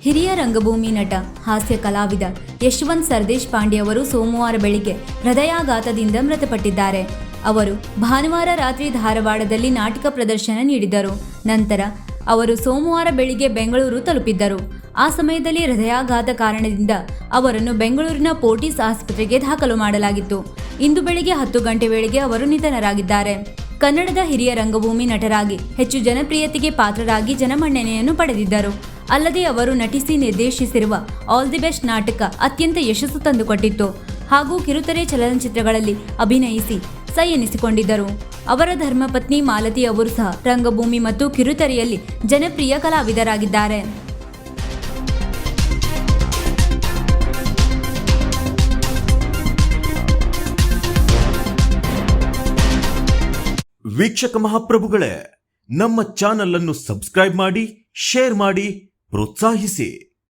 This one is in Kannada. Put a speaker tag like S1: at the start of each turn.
S1: ಹಿರಿಯ ರಂಗಭೂಮಿ ನಟ, ಹಾಸ್ಯ ಕಲಾವಿದ ಯಶವಂತ್ ಸರ್ದೇಶ್ ಪಾಂಡೆ ಅವರು ಸೋಮವಾರ ಬೆಳಿಗ್ಗೆ ಹೃದಯಾಘಾತದಿಂದ ಮೃತಪಟ್ಟಿದ್ದಾರೆ. ಅವರು ಭಾನುವಾರ ರಾತ್ರಿ ಧಾರವಾಡದಲ್ಲಿ ನಾಟಕ ಪ್ರದರ್ಶನ ನೀಡಿದರು. ನಂತರ ಅವರು ಸೋಮವಾರ ಬೆಳಿಗ್ಗೆ ಬೆಂಗಳೂರು ತಲುಪಿದ್ದರು. ಆ ಸಮಯದಲ್ಲಿ ಹೃದಯಾಘಾತ ಕಾರಣದಿಂದ ಅವರನ್ನು ಬೆಂಗಳೂರಿನ ಪೋರ್ಟಿಸ್ ಆಸ್ಪತ್ರೆಗೆ ದಾಖಲು ಮಾಡಲಾಗಿತ್ತು. ಇಂದು ಬೆಳಿಗ್ಗೆ 10 ಗಂಟೆ ವೇಳೆಗೆ ಅವರು ನಿಧನರಾಗಿದ್ದಾರೆ. ಕನ್ನಡದ ಹಿರಿಯ ರಂಗಭೂಮಿ ನಟರಾಗಿ ಹೆಚ್ಚು ಜನಪ್ರಿಯತೆಗೆ ಪಾತ್ರರಾಗಿ ಜನಮನ್ನಣೆಯನ್ನು ಪಡೆದಿದ್ದರು. ಅಲ್ಲದೆ ಅವರು ನಟಿಸಿ ನಿರ್ದೇಶಿಸಿರುವ ಆಲ್ ದಿ ಬೆಸ್ಟ್ ನಾಟಕ ಅತ್ಯಂತ ಯಶಸ್ಸು ತಂದುಕೊಟ್ಟಿತ್ತು ಹಾಗೂ ಕಿರುತೆರೆ ಚಲನಚಿತ್ರಗಳಲ್ಲಿ ಅಭಿನಯಿಸಿ ಸೈ ಎನಿಸಿಕೊಂಡಿದ್ದರು. ಅವರ ಧರ್ಮಪತ್ನಿ ಮಾಲತಿ ಅವರು ಸಹ ರಂಗಭೂಮಿ ಮತ್ತು ಕಿರುತೆರೆಯಲ್ಲಿ ಜನಪ್ರಿಯ ಕಲಾವಿದರಾಗಿದ್ದಾರೆ.
S2: ವೀಕ್ಷಕ ಮಹಾಪ್ರಭುಗಳೇ, ನಮ್ಮ ಚಾನಲ್ ಅನ್ನು ಸಬ್ಸ್ಕ್ರೈಬ್ ಮಾಡಿ, ಶೇರ್ ಮಾಡಿ, ಪ್ರೋತ್ಸಾಹಿಸಿ.